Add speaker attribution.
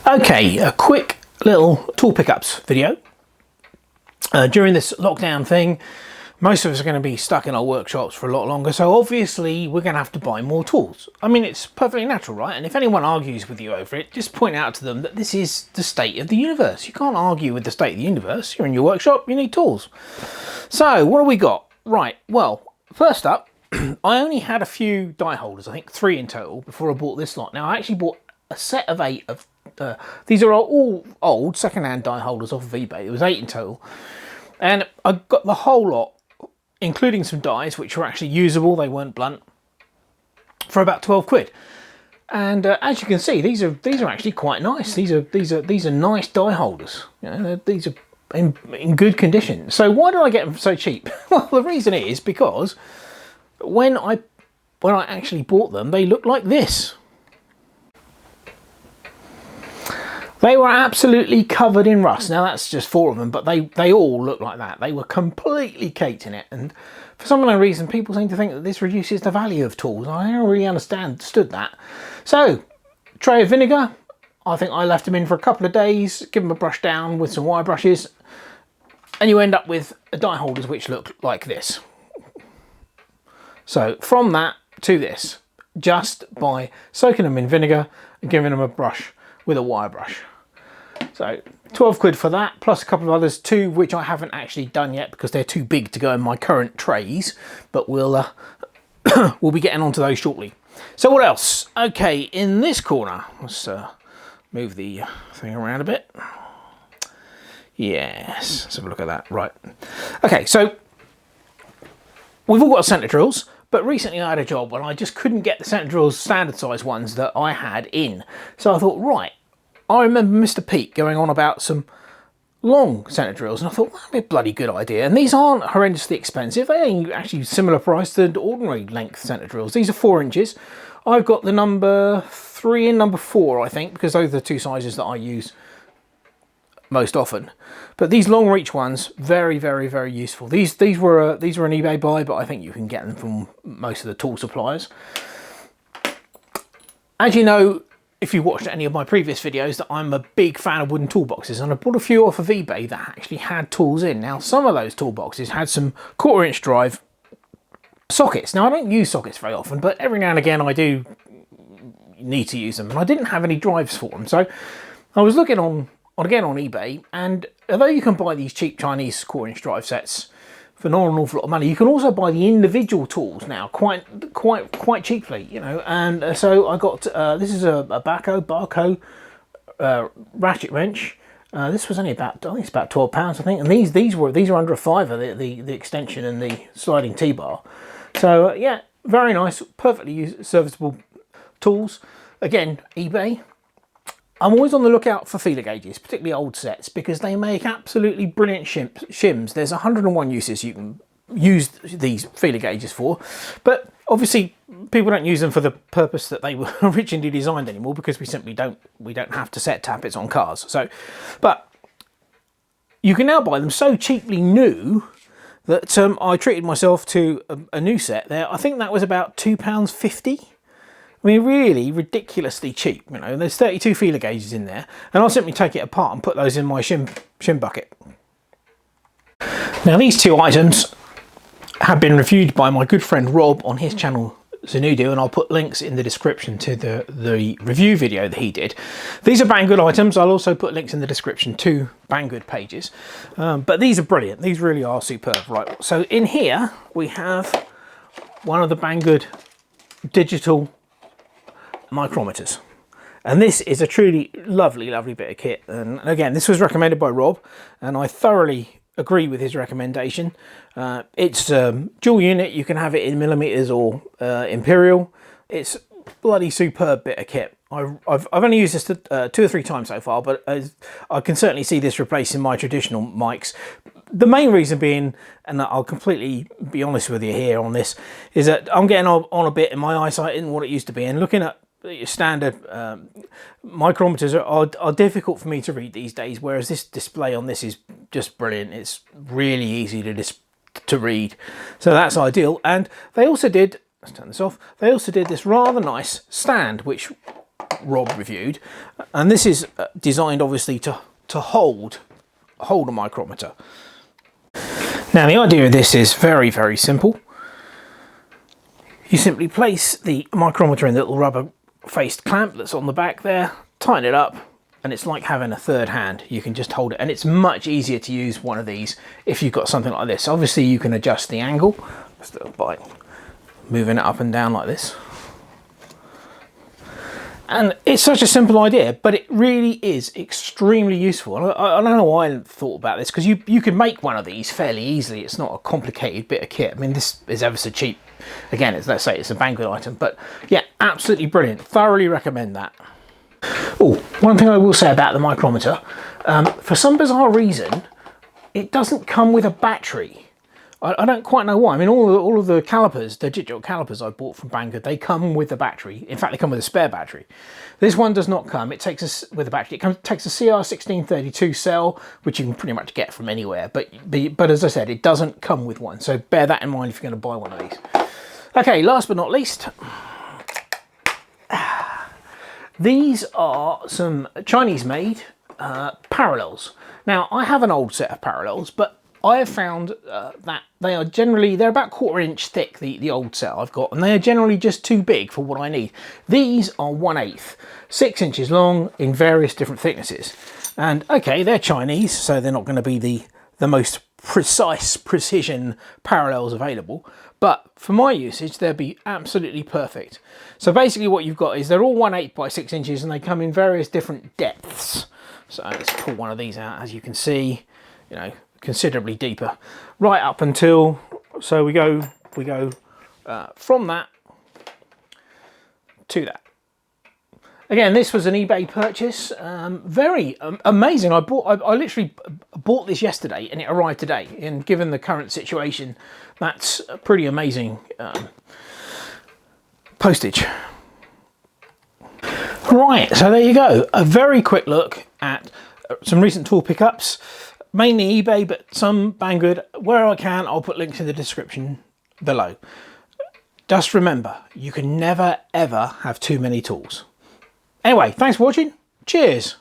Speaker 1: Okay, a quick little tool pickups video. During this lockdown thing, most of us are going to be stuck in our workshops for a lot longer, so obviously we're going to have to buy more tools. I mean, it's perfectly natural, right? And if anyone argues with you over it, just point out to them that this is the state of the universe. You can't argue with the state of the universe. You're in your workshop, you need tools. So, what have we got? Right, well, first up, I only had a few die holders, I think 3 in total, before I bought this lot. Now, I actually bought a set of 8 of these are all old second-hand die holders off of eBay. There was 8 in total, and I got the whole lot, including some dies which were actually usable. They weren't blunt, for about 12 quid. And as you can see, these are actually quite nice. These are nice die holders. You know, these are in good condition. So why did I get them so cheap? Well, the reason is because when I actually bought them, they looked like this. They were absolutely covered in rust. Now that's just 4 of them, but they all look like that. They were completely caked in it. And for some unknown reason, people seem to think that this reduces the value of tools. I don't really understood that. So, tray of vinegar. I think I left them in for a couple of days, give them a brush down with some wire brushes, and you end up with die holders which look like this. So from that to this, just by soaking them in vinegar and giving them a brush with a wire brush. So 12 quid for that, plus a couple of others, 2 which I haven't actually done yet because they're too big to go in my current trays, but we'll be getting onto those shortly. So what else? Okay, in this corner, let's move the thing around a bit. Yes, let's have a look at that. Right. Okay, so we've all got centre drills, but recently I had a job when I just couldn't get the centre drills, standard size ones that I had in. So I thought, right, I remember Mr. Pete going on about some long centre drills, and I thought, well, that'd be a bloody good idea. And these aren't horrendously expensive. They are actually similar price to ordinary length centre drills. These are 4 inches. I've got the number 3 and number 4, I think, because those are the 2 sizes that I use most often. But these long reach ones, very, very, very useful. These were an eBay buy, but I think you can get them from most of the tool suppliers. As you know, if you watched any of my previous videos, that I'm a big fan of wooden toolboxes, and I bought a few off of eBay that actually had tools in. Now, some of those toolboxes had some 1/4 inch drive sockets. Now, I don't use sockets very often, but every now and again I do need to use them, and I didn't have any drives for them. So I was looking on eBay, and although you can buy these cheap Chinese 1/4 inch drive sets for not an awful lot of money, you can also buy the individual tools now quite cheaply, you know. And so I got this is a Banggood ratchet wrench. This was only about, I think it's about £12, I think. And these are under a £5, the extension and the sliding T-bar. So yeah, very nice, perfectly serviceable tools. Again, eBay. I'm always on the lookout for feeler gauges, particularly old sets, because they make absolutely brilliant shims. There's 101 uses you can use these feeler gauges for, but obviously people don't use them for the purpose that they were originally designed anymore, because we simply don't have to set tappets on cars. So, but you can now buy them so cheaply new that I treated myself to a new set there. I think that was about £2.50. I mean, really ridiculously cheap, you know. There's 32 feeler gauges in there, and I'll simply take it apart and put those in my shim bucket. Now, these 2 items have been reviewed by my good friend Rob on his channel Zanudo, and I'll put links in the description to the review video that he did. These are Banggood items. I'll also put links in the description to Banggood pages. But these are brilliant. These really are superb. Right, so in here we have one of the Banggood digital micrometers, and this is a truly lovely bit of kit. And again, this was recommended by Rob, and I thoroughly agree with his recommendation. It's dual unit. You can have it in millimeters or imperial. It's bloody superb bit of kit. I've only used this 2 or 3 times so far, but I can certainly see this replacing my traditional mics. The main reason being, and I'll completely be honest with you here on this, is that I'm getting on a bit, and my eyesight isn't what it used to be, and looking at standard micrometers are difficult for me to read these days, whereas this display on this is just brilliant. It's really easy to read, so that's ideal. And they also did, let's turn this off, they also did this rather nice stand which Rob reviewed, and this is designed obviously to hold a micrometer. Now the idea of this is very simple. You simply place the micrometer in the little rubber faced clamp that's on the back there, tighten it up, and it's like having a third hand. You can just hold it, and it's much easier to use one of these if you've got something like this. Obviously you can adjust the angle just by moving it up and down like this. And it's such a simple idea, but it really is extremely useful. I don't know why I hadn't thought about this, because you can make one of these fairly easily. It's not a complicated bit of kit. I mean, this is ever so cheap. Again, let's say it's a Banggood item, but yeah, absolutely brilliant. Thoroughly recommend that. Oh, one thing I will say about the micrometer, for some bizarre reason, it doesn't come with a battery. I don't quite know why. I mean, all of the calipers, the digital calipers I bought from Banggood, they come with a battery. In fact, they come with a spare battery. This one does not come. It takes us with a battery. It takes a CR1632 cell, which you can pretty much get from anywhere. But as I said, it doesn't come with one. So bear that in mind if you're going to buy one of these. Okay, last but not least, these are some Chinese-made parallels. Now, I have an old set of parallels, but I have found that they're about 1/4 inch thick, the old set I've got, and they are generally just too big for what I need. These are 1/8, 6 inches long in various different thicknesses. And okay, they're Chinese, so they're not going to be the most precision parallels available, but for my usage, they'll be absolutely perfect. So basically what you've got is they're all 1/8 by 6 inches, and they come in various different depths. So let's pull one of these out. As you can see, you know, considerably deeper, right up until, so we go from that to that. Again, this was an eBay purchase. Very amazing. I literally bought this yesterday and it arrived today, and given the current situation, that's a pretty amazing postage. Right, so there you go, a very quick look at some recent tool pickups. Mainly eBay, but some Banggood. Where I can, I'll put links in the description below. Just remember, you can never ever have too many tools. Anyway, thanks for watching. Cheers.